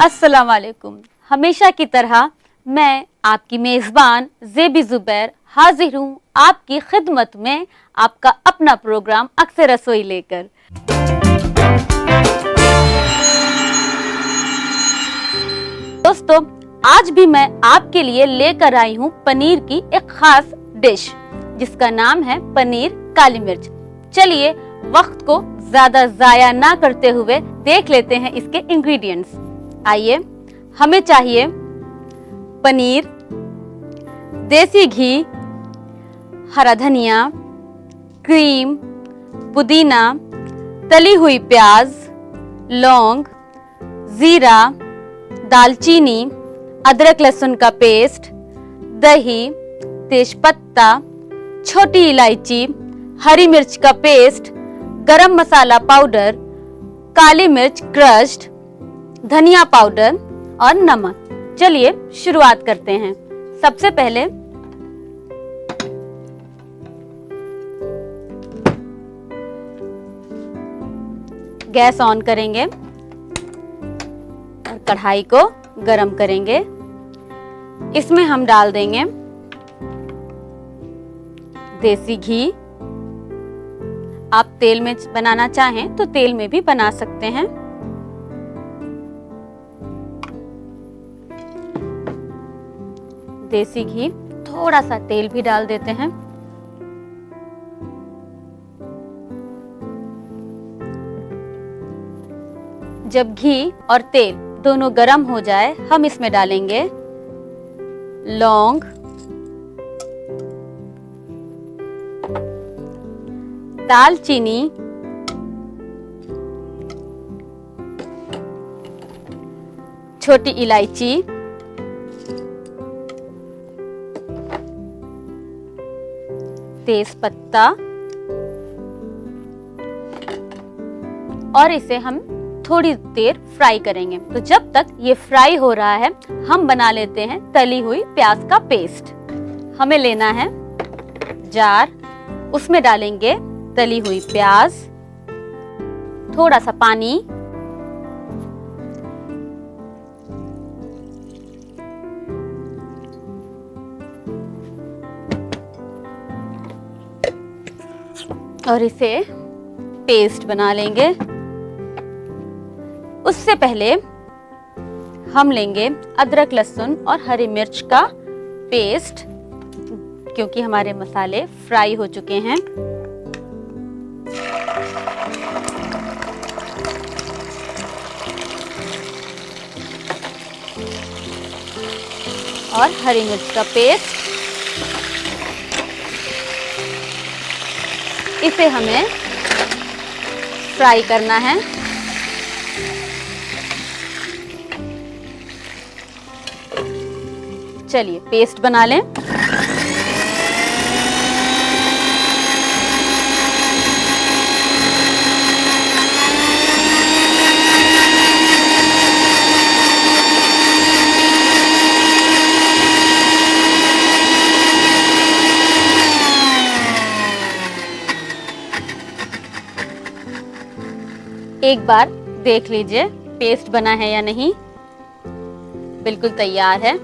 अस्सलाम वालेकुम। हमेशा की तरह मैं आपकी मेज़बान ज़ेबी ज़ुबैर हाजिर हूँ आपकी खिदमत में, आपका अपना प्रोग्राम अक्सर रसोई लेकर। दोस्तों, आज भी मैं आपके लिए लेकर आई हूँ पनीर की एक खास डिश जिसका नाम है पनीर काली मिर्च। चलिए वक्त को ज्यादा जाया ना करते हुए देख लेते हैं इसके इंग्रेडिएंट्स। आइए, हमें चाहिए पनीर, देसी घी, हरा धनिया, क्रीम, पुदीना, तली हुई प्याज, लौंग, जीरा, दालचीनी, अदरक लहसुन का पेस्ट, दही, तेजपत्ता, छोटी इलायची, हरी मिर्च का पेस्ट, गरम मसाला पाउडर, काली मिर्च क्रश्ड, धनिया पाउडर और नमक। चलिए शुरुआत करते हैं। सबसे पहले गैस ऑन करेंगे और कढ़ाई को गरम करेंगे। इसमें हम डाल देंगे देसी घी। आप तेल में बनाना चाहें तो तेल में भी बना सकते हैं। देसी घी, थोड़ा सा तेल भी डाल देते हैं। जब घी और तेल दोनों गरम हो जाए, हम इसमें डालेंगे लौंग, दालचीनी, छोटी इलायची, तेजपत्ता और इसे हम थोड़ी देर फ्राई करेंगे। तो जब तक ये फ्राई हो रहा है, हम बना लेते हैं तली हुई प्याज का पेस्ट। हमें लेना है जार, उसमें डालेंगे तली हुई प्याज, थोड़ा सा पानी, और इसे पेस्ट बना लेंगे। उससे पहले हम लेंगे अदरक लहसुन और हरी मिर्च का पेस्ट, क्योंकि हमारे मसाले फ्राई हो चुके हैं। और हरी मिर्च का पेस्ट, इसे हमें फ्राई करना है। चलिए पेस्ट बना लें। एक बार देख लीजिए पेस्ट बना है या नहीं। बिल्कुल तैयार है।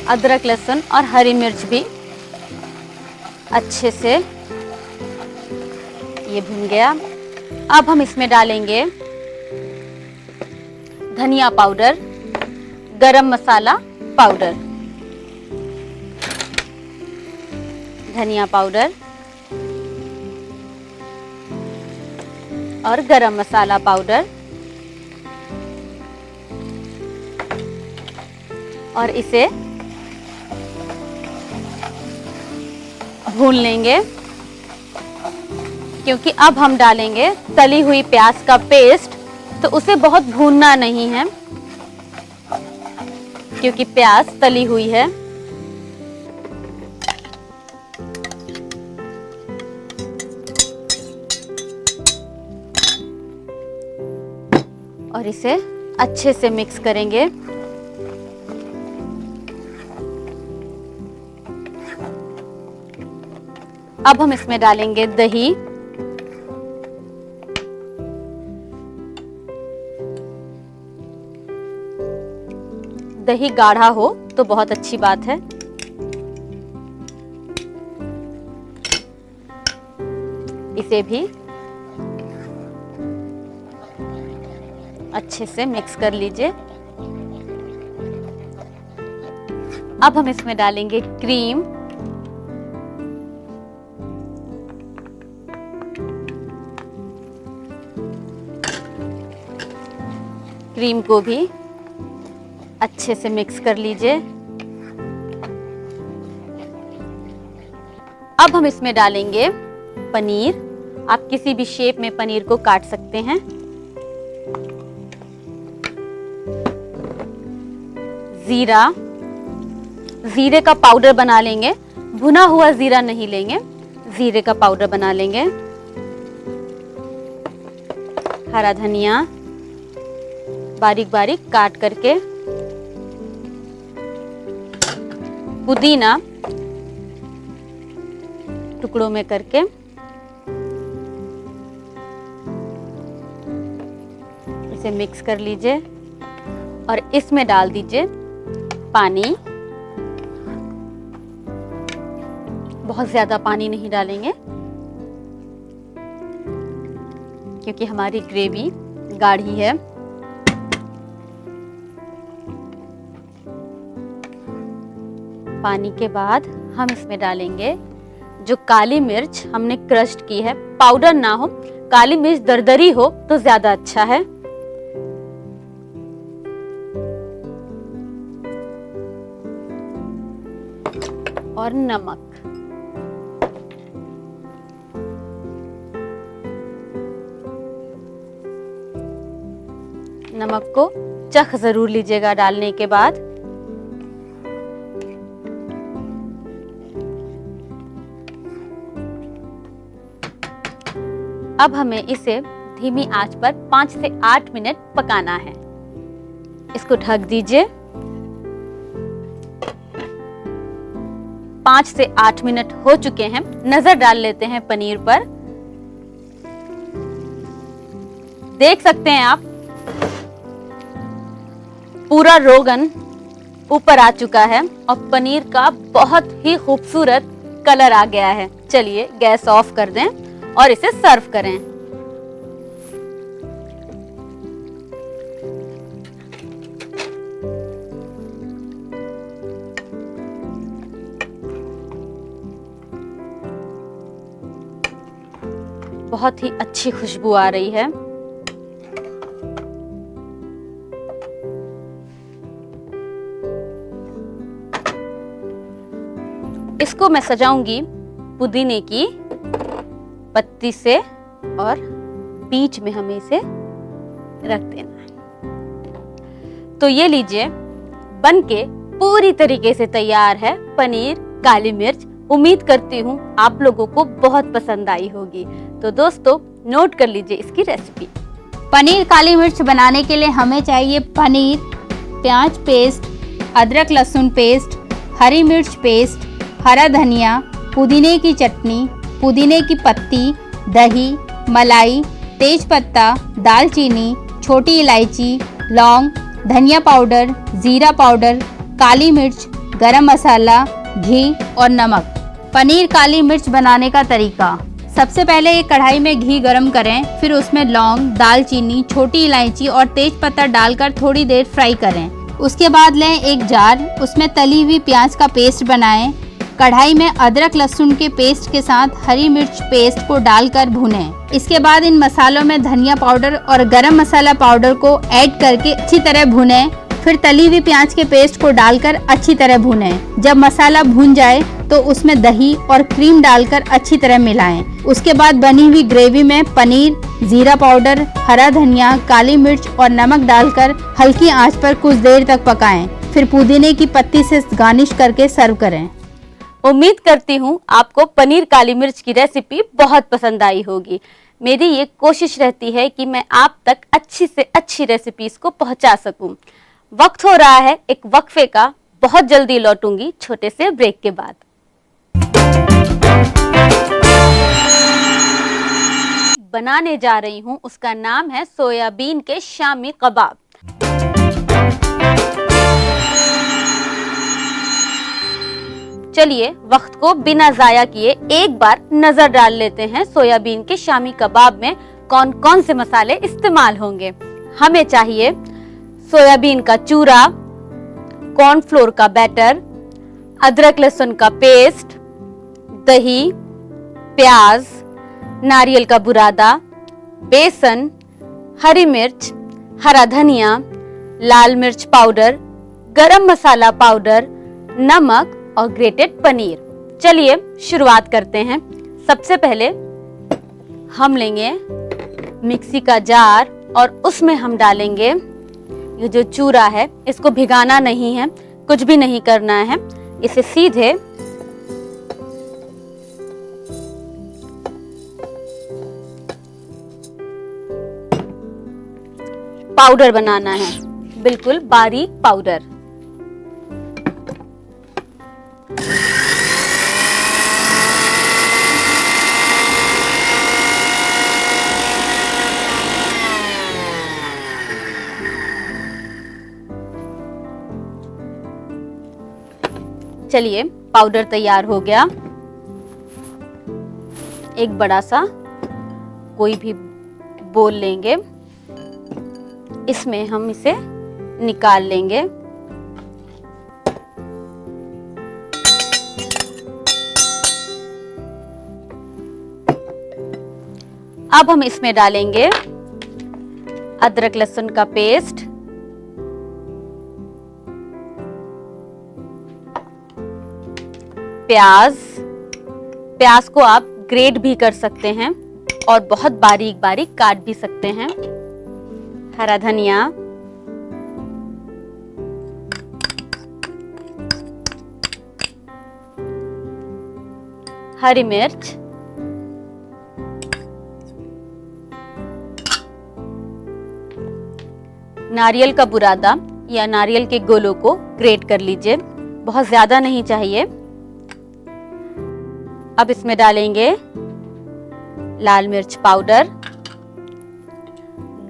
अदरक लहसुन और हरी मिर्च भी अच्छे से ये भुन गया। अब हम इसमें डालेंगे धनिया पाउडर, गरम मसाला पाउडर, धनिया पाउडर और गरम मसाला पाउडर, और इसे भून लेंगे, क्योंकि अब हम डालेंगे तली हुई प्याज का पेस्ट। तो उसे बहुत भूनना नहीं है, क्योंकि प्याज तली हुई है। और इसे अच्छे से मिक्स करेंगे। अब हम इसमें डालेंगे दही। दही गाढ़ा हो तो बहुत अच्छी बात है। इसे भी अच्छे से मिक्स कर लीजिए। अब हम इसमें डालेंगे क्रीम। क्रीम को भी अच्छे से मिक्स कर लीजिए। अब हम इसमें डालेंगे पनीर। आप किसी भी शेप में पनीर को काट सकते हैं। जीरा, जीरे का पाउडर बना लेंगे, भुना हुआ जीरा नहीं लेंगे, जीरे का पाउडर बना लेंगे। हरा धनिया बारीक बारीक काट करके, पुदीना टुकड़ों में करके, इसे मिक्स कर लीजिए और इसमें डाल दीजिए पानी। बहुत ज्यादा पानी नहीं डालेंगे क्योंकि हमारी ग्रेवी गाढ़ी है। पानी के बाद हम इसमें डालेंगे जो काली मिर्च हमने क्रश्ड की है। पाउडर ना हो, काली मिर्च दरदरी हो तो ज्यादा अच्छा है। और नमक। नमक को चख जरूर लीजिएगा डालने के बाद। अब हमें इसे धीमी आंच पर 5 से 8 मिनट पकाना है। इसको ढक दीजिए। 5 से 8 मिनट हो चुके हैं। नजर डाल लेते हैं पनीर पर। देख सकते हैं आप, पूरा रोगन ऊपर आ चुका है और पनीर का बहुत ही खूबसूरत कलर आ गया है। चलिए गैस ऑफ कर दें और इसे सर्व करें। बहुत ही अच्छी खुशबू आ रही है। इसको मैं सजाऊंगी पुदीने की पत्ती से और बीच में हमें इसे रख देना है। तो ये लीजिए, बनके पूरी तरीके से तैयार है पनीर काली मिर्च। उम्मीद करती हूँ आप लोगों को बहुत पसंद आई होगी। तो दोस्तों नोट कर लीजिए इसकी रेसिपी। पनीर काली मिर्च बनाने के लिए हमें चाहिए पनीर, प्याज पेस्ट, अदरक लहसुन पेस्ट, हरी मिर्च पेस्ट, हरा धनिया, पुदीने की चटनी, पुदीने की पत्ती, दही, मलाई, तेज पत्ता, दालचीनी, छोटी इलायची, लौंग, धनिया पाउडर, जीरा पाउडर, काली मिर्च, गरम मसाला, घी और नमक। पनीर काली मिर्च बनाने का तरीका। सबसे पहले एक कढ़ाई में घी गरम करें, फिर उसमें लौंग, दालचीनी, छोटी इलायची और तेज पत्ता डालकर थोड़ी देर फ्राई करें। उसके बाद लें एक जार, उसमें तली हुई प्याज का पेस्ट बनाएं। कढ़ाई में अदरक लहसुन के पेस्ट के साथ हरी मिर्च पेस्ट को डालकर भूनें। इसके बाद इन मसालों में धनिया पाउडर और गरम मसाला पाउडर को ऐड करके अच्छी तरह भूनें। फिर तली हुई प्याज के पेस्ट को डालकर अच्छी तरह भूनें। जब मसाला भून जाए तो उसमें दही और क्रीम डालकर अच्छी तरह मिलाएं। उसके बाद बनी हुई ग्रेवी में पनीर, जीरा पाउडर, हरा धनिया, काली मिर्च और नमक डालकर हल्की आंच पर कुछ देर तक पकाएं। फिर पुदीने की पत्ती से गार्निश करके सर्व करें। उम्मीद करती हूँ आपको पनीर काली मिर्च की रेसिपी बहुत पसंद आई होगी। मेरी ये कोशिश रहती है कि मैं आप तक अच्छी से अच्छी रेसिपीज को पहुंचा सकूं। वक्त हो रहा है एक वक्फे का, बहुत जल्दी लौटूंगी छोटे से ब्रेक के बाद। बनाने जा रही हूँ उसका नाम है सोयाबीन के शामी कबाब। चलिए वक्त को बिना जाया किए एक बार नजर डाल लेते हैं सोयाबीन के शामी कबाब में कौन कौन से मसाले इस्तेमाल होंगे। हमें चाहिए सोयाबीन का चूरा, कॉर्नफ्लोर का बैटर, अदरक लहसुन का पेस्ट, दही, प्याज, नारियल का बुरादा, बेसन, हरी मिर्च, हरा धनिया, लाल मिर्च पाउडर, गरम मसाला पाउडर, नमक और ग्रेटेड पनीर। चलिए शुरुआत करते हैं। सबसे पहले हम लेंगे मिक्सी का जार और उसमें हम डालेंगे ये जो चूरा है। इसको भिगाना नहीं है, कुछ भी नहीं करना है, इसे सीधे पाउडर बनाना है, बिल्कुल बारीक पाउडर। चलिए पाउडर तैयार हो गया। एक बड़ा सा कोई भी बोल लेंगे, इसमें हम इसे निकाल लेंगे। अब हम इसमें डालेंगे अदरक लहसुन का पेस्ट, प्याज को आप ग्रेट भी कर सकते हैं और बहुत बारीक बारीक काट भी सकते हैं। हरा धनिया, हरी मिर्च, नारियल का बुरादा या नारियल के गोलों को ग्रेट कर लीजिए, बहुत ज्यादा नहीं चाहिए। अब इसमें डालेंगे लाल मिर्च पाउडर,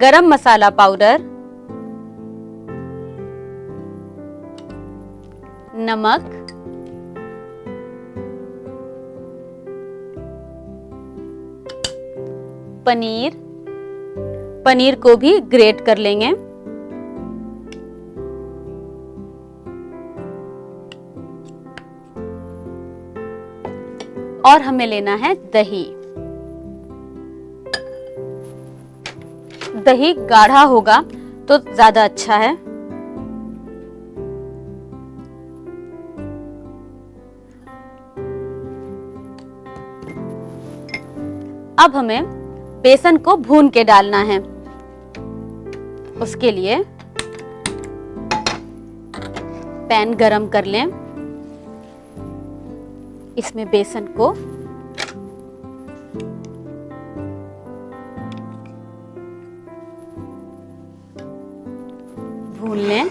गरम मसाला पाउडर, नमक, पनीर को भी ग्रेट कर लेंगे। और हमें लेना है दही। दही गाढ़ा होगा तो ज्यादा अच्छा है। अब हमें बेसन को भून के डालना है। उसके लिए पैन गरम कर लें, इसमें बेसन को भून लें।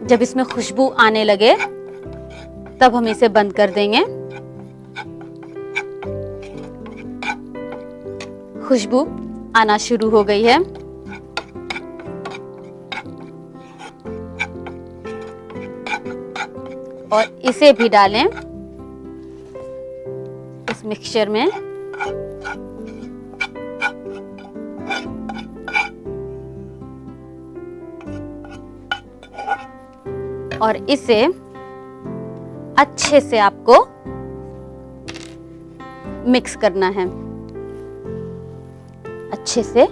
जब इसमें खुशबू आने लगे तब हम इसे बंद कर देंगे। खुशबू आना शुरू हो गई है। और इसे भी डालें इस मिक्सचर में। और इसे अच्छे से आपको मिक्स करना है। अच्छे से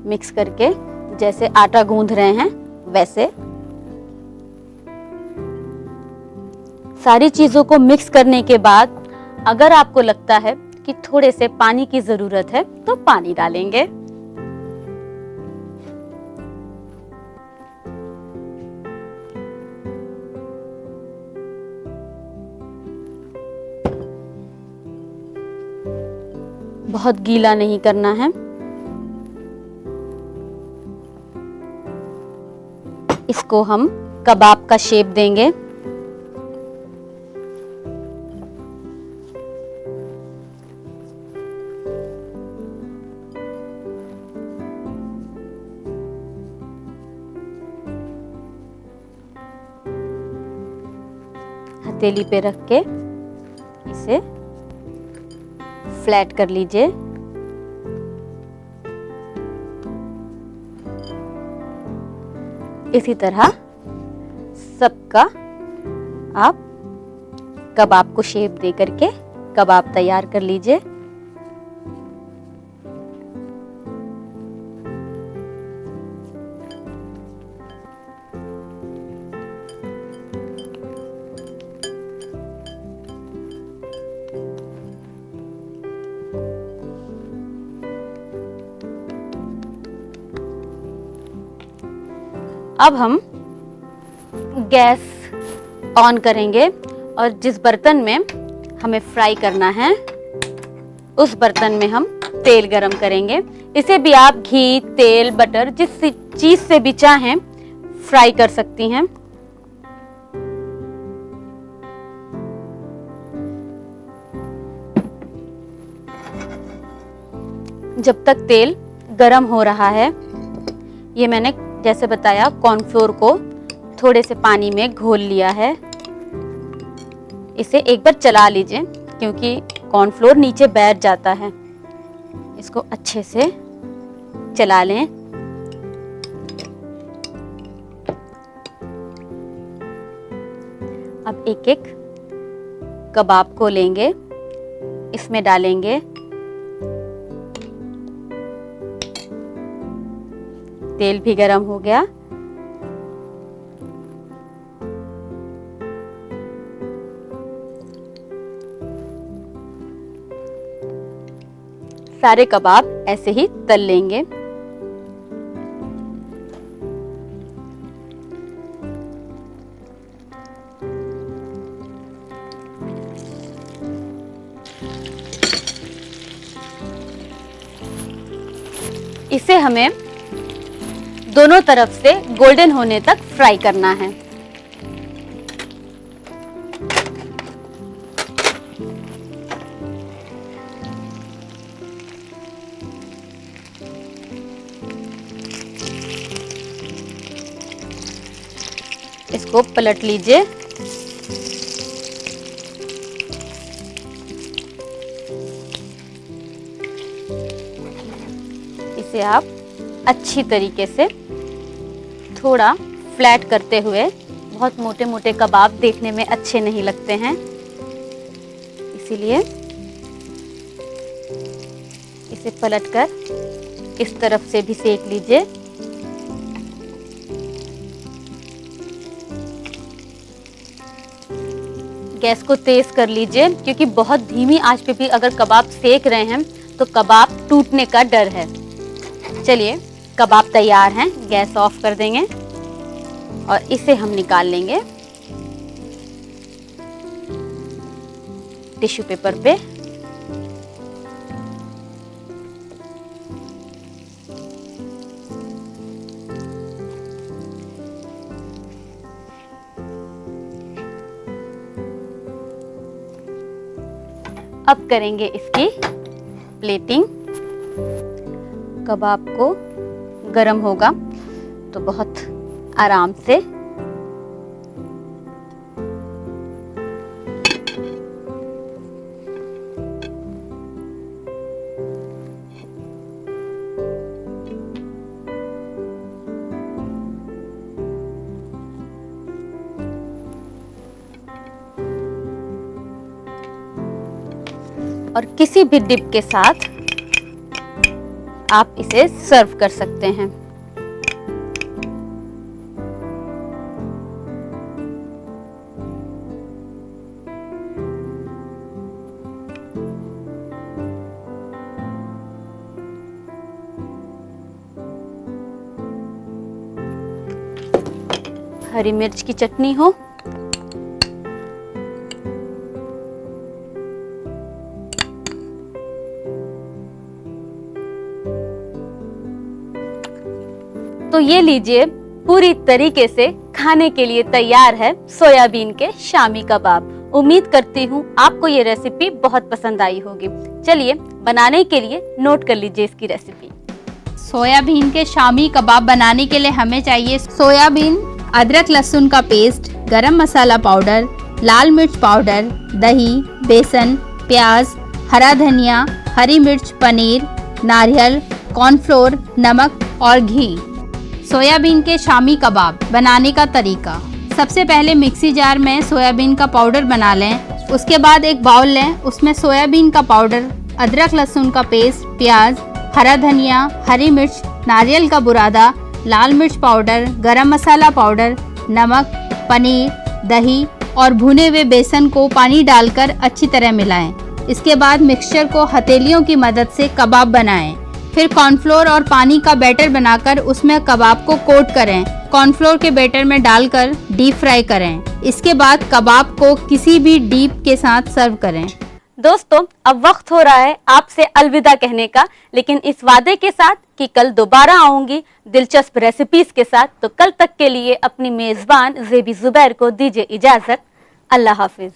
मिक्स करके जैसे आटा गूंथ रहे हैं वैसे सारी चीजों को मिक्स करने के बाद अगर आपको लगता है कि थोड़े से पानी की जरूरत है तो पानी डालेंगे। बहुत गीला नहीं करना है। इसको हम कबाब का शेप देंगे। पतीली पे रख के इसे फ्लैट कर लीजिए। इसी तरह सबका आप कबाब को शेप दे करके कबाब तैयार कर लीजिए। अब हम गैस ऑन करेंगे और जिस बर्तन में हमें फ्राई करना है उस बर्तन में हम तेल गरम करेंगे। इसे भी आप घी, तेल, बटर जिस चीज से भी चाहें फ्राई कर सकती हैं। जब तक तेल गरम हो रहा है, ये मैंने जैसे बताया कॉर्नफ्लोर को थोड़े से पानी में घोल लिया है। इसे एक बार चला लीजिए क्योंकि कॉर्नफ्लोर नीचे बैठ जाता है। इसको अच्छे से चला लें। अब एक एक कबाब को लेंगे, इसमें डालेंगे। तेल भी गरम हो गया। सारे कबाब ऐसे ही तल लेंगे। इसे हमें दोनों तरफ से गोल्डन होने तक फ्राई करना है। इसको पलट लीजिए। इसे आप अच्छी तरीके से थोड़ा फ्लैट करते हुए, बहुत मोटे मोटे कबाब देखने में अच्छे नहीं लगते हैं, इसीलिए इसे पलटकर इस तरफ से भी सेक लीजिए। गैस को तेज कर लीजिए क्योंकि बहुत धीमी आंच पे भी अगर कबाब सेक रहे हैं तो कबाब टूटने का डर है। चलिए कबाब तैयार हैं, गैस ऑफ कर देंगे और इसे हम निकाल लेंगे टिश्यू पेपर पे। अब करेंगे इसकी प्लेटिंग। कबाब को गरम होगा तो बहुत आराम से और किसी भी डिप के साथ आप इसे सर्व कर सकते हैं। हरी मिर्च की चटनी हो, तो ये लीजिए पूरी तरीके से खाने के लिए तैयार है सोयाबीन के शामी कबाब। उम्मीद करती हूँ आपको ये रेसिपी बहुत पसंद आई होगी। चलिए बनाने के लिए नोट कर लीजिए इसकी रेसिपी। सोयाबीन के शामी कबाब बनाने के लिए हमें चाहिए सोयाबीन, अदरक लहसुन का पेस्ट, गरम मसाला पाउडर, लाल मिर्च पाउडर, दही, बेसन, प्याज, हरा धनिया, हरी मिर्च, पनीर, नारियल, कॉर्नफ्लोर, नमक और घी। सोयाबीन के शामी कबाब बनाने का तरीका। सबसे पहले मिक्सी जार में सोयाबीन का पाउडर बना लें। उसके बाद एक बाउल लें, उसमें सोयाबीन का पाउडर, अदरक लहसुन का पेस्ट, प्याज, हरा धनिया, हरी मिर्च, नारियल का बुरादा, लाल मिर्च पाउडर, गरम मसाला पाउडर, नमक, पनीर, दही और भुने हुए बेसन को पानी डालकर अच्छी तरह मिलाएं। इसके बाद मिक्सचर को हथेलियों की मदद से कबाब बनाएं। फिर कॉर्नफ्लोर और पानी का बैटर बनाकर उसमें कबाब को कोट करें। कॉर्नफ्लोर के बैटर में डालकर डीप फ्राई करें। इसके बाद कबाब को किसी भी डीप के साथ सर्व करें। दोस्तों, अब वक्त हो रहा है आपसे अलविदा कहने का, लेकिन इस वादे के साथ कि कल दोबारा आऊंगी दिलचस्प रेसिपीज के साथ। तो कल तक के लिए अपनी मेजबान ज़ेबी ज़ुबैर को दीजिए इजाजत। अल्लाह हाफिज।